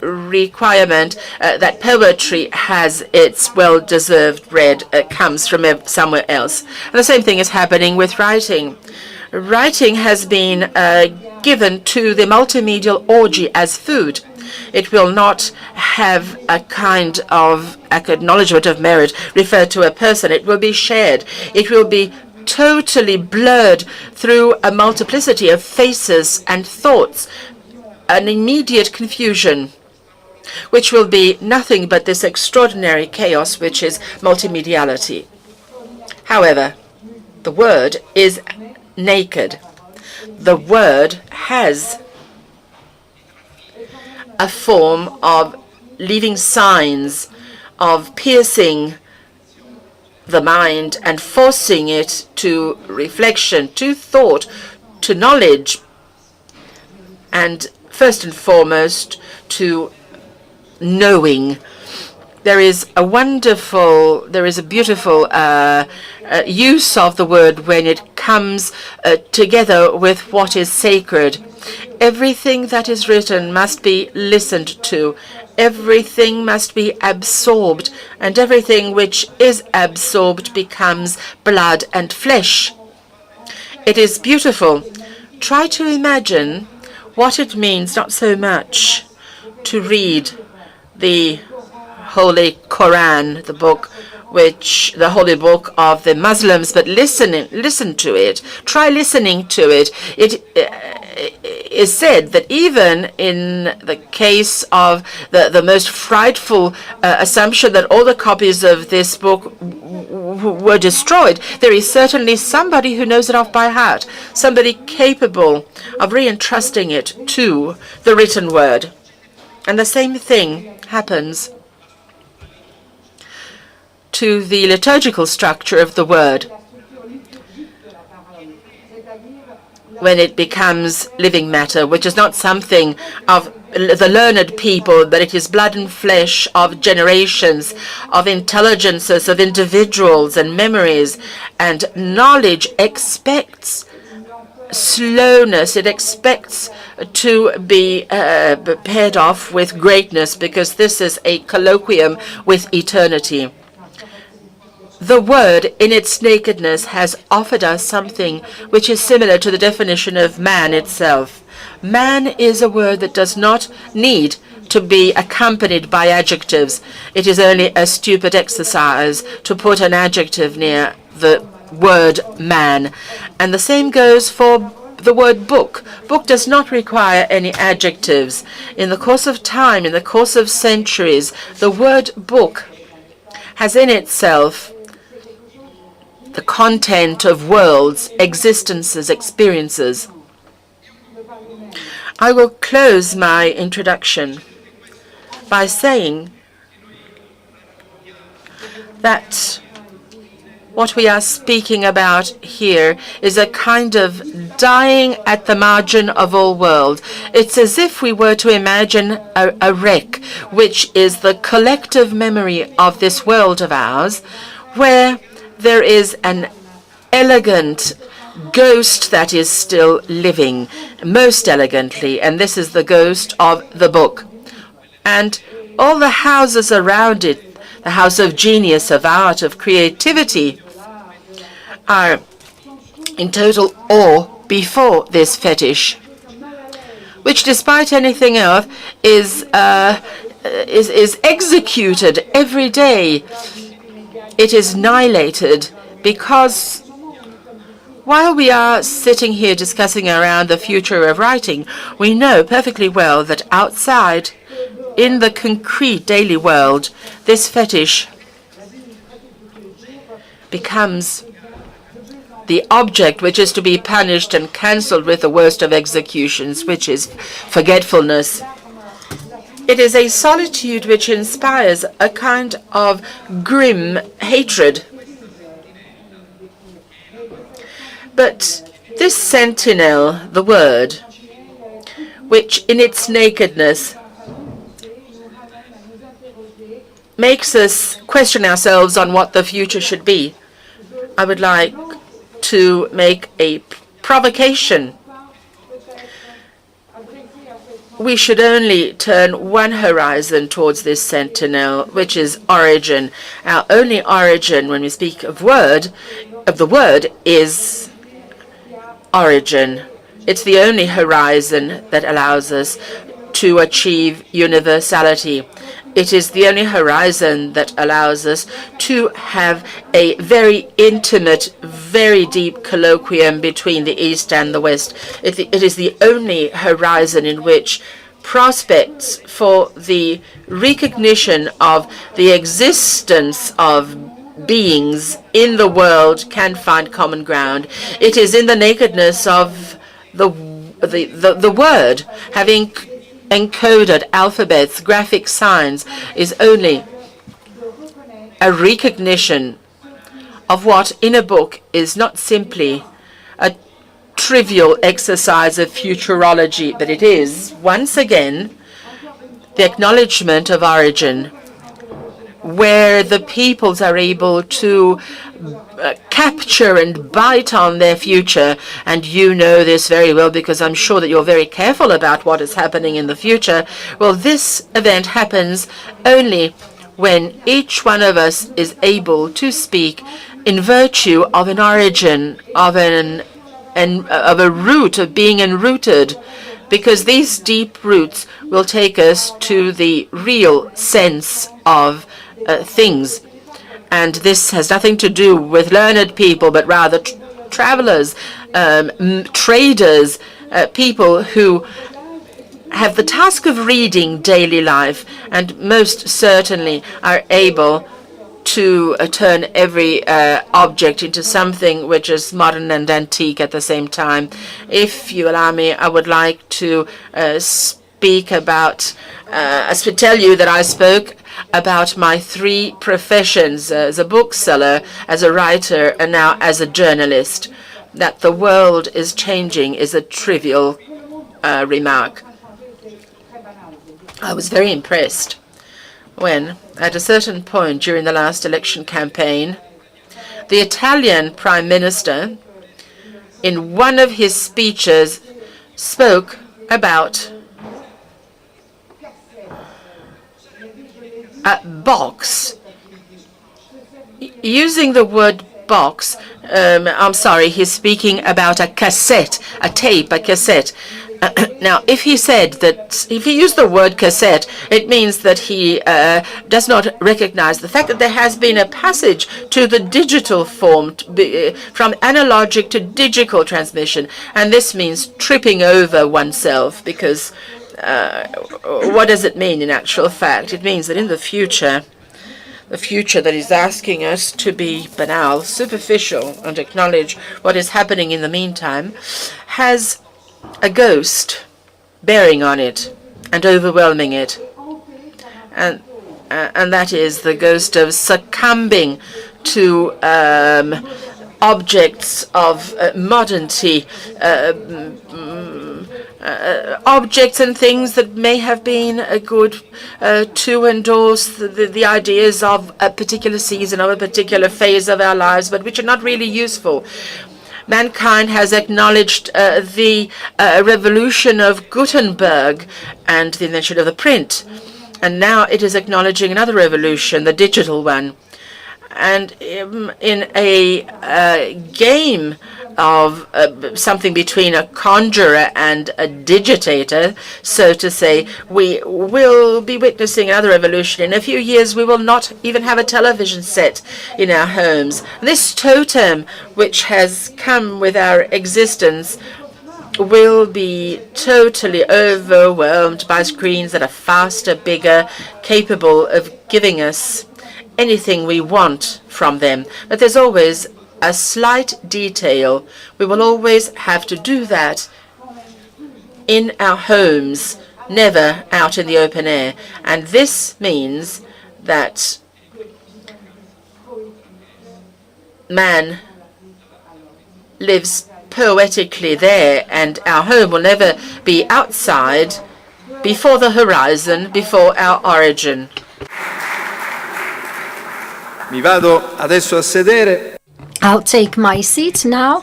requirement that poetry has its well-deserved bread comes from somewhere else. And the same thing is happening with writing. Writing has been given to the multimedial orgy as food. It will not have a kind of acknowledgement of merit referred to a person. It will be shared. It will be totally blurred through a multiplicity of faces and thoughts, an immediate confusion, which will be nothing but this extraordinary chaos which is multimediality. However, the word is naked. The word has a form of leaving signs, of piercing the mind and forcing it to reflection, to thought, to knowledge, and first and foremost to knowing. There is a beautiful use of the word when it comes together with what is sacred. Everything that is written must be listened to. Everything must be absorbed, and everything which is absorbed becomes blood and flesh. It is beautiful. Try to imagine what it means, not so much to read the Holy Quran, the holy book of the Muslims, but listen to it. Try listening to it. It is said that even in the case of the most frightful assumption that all the copies of this book were destroyed, there is certainly somebody who knows it off by heart, somebody capable of re-entrusting it to the written word. And the same thing happens to the liturgical structure of the word. When it becomes living matter, which is not something of the learned people, but it is blood and flesh of generations, of intelligences, of individuals and memories, and knowledge expects slowness. It expects to be paired off with greatness, because this is a colloquium with eternity. The word in its nakedness has offered us something which is similar to the definition of man itself. Man is a word that does not need to be accompanied by adjectives. It is only a stupid exercise to put an adjective near the word man. And the same goes for the word book. Book does not require any adjectives. In the course of time, in the course of centuries, the word book has in itself the content of worlds, existences, experiences. I will close my introduction by saying that what we are speaking about here is a kind of dying at the margin of all world. It's as if we were to imagine a wreck, which is the collective memory of this world of ours, where there is an elegant ghost that is still living, most elegantly, and this is the ghost of the book. And all the houses around it, the house of genius, of art, of creativity, are in total awe before this fetish, which, despite anything else, is executed every day. It is annihilated because while we are sitting here discussing around the future of writing, we know perfectly well that outside, in the concrete daily world, this fetish becomes the object which is to be punished and cancelled with the worst of executions, which is forgetfulness. It is a solitude which inspires a kind of grim hatred. But this sentinel, the word, which in its nakedness makes us question ourselves on what the future should be, I would like to make a provocation. we should only turn one horizon towards this sentinel, which is origin. Our only origin, when we speak of the word, is origin. It's the only horizon that allows us to achieve universality. It is the only horizon that allows us to have a very intimate, very deep colloquium between the East and the West. It is the only horizon in which prospects for the recognition of the existence of beings in the world can find common ground. It is in the nakedness of the word, having encoded alphabets, graphic signs, is only a recognition of what in a book is not simply a trivial exercise of futurology, but it is, once again, the acknowledgement of origin, where the peoples are able to capture and bite on their future. And you know this very well, because I'm sure that you're very careful about what is happening in the future. Well, this event happens only when each one of us is able to speak in virtue of an origin, of a root, of being enrooted, because these deep roots will take us to the real sense of things. And this has nothing to do with learned people, but rather travelers, traders, people who have the task of reading daily life, and most certainly are able to turn every object into something which is modern and antique at the same time. If you allow me, I would like to speak about, tell you that I spoke about my three professions as a bookseller, as a writer, and now as a journalist. That the world is changing is a trivial remark. I was very impressed when, at a certain point during the last election campaign, the Italian Prime Minister, in one of his speeches, spoke about a box. Using the word box, I'm sorry, he's speaking about a cassette, a tape, a cassette. Now, if he used the word cassette, it means that he does not recognize the fact that there has been a passage to the digital form, from analogic to digital transmission. And this means tripping over oneself, because what does it mean in actual fact? It means that in the future that is asking us to be banal, superficial, and acknowledge what is happening in the meantime, has a ghost bearing on it and overwhelming it. And that is the ghost of succumbing to objects of modernity, objects and things that may have been good to endorse the ideas of a particular season, of a particular phase of our lives, but which are not really useful. Mankind has acknowledged the revolution of Gutenberg and the invention of the print. And now it is acknowledging another revolution, the digital one. And in a game of something between a conjurer and a digitator, so to say, we will be witnessing another revolution. In a few years, we will not even have a television set in our homes. This totem, which has come with our existence, will be totally overwhelmed by screens that are faster, bigger, capable of giving us anything we want from them. But there's always a slight detail. We will always have to do that in our homes, never out in the open air. And this means that man lives poetically there, and our home will never be outside, before the horizon, before our origin. Mi vado adesso a sedere. I'll take my seat now.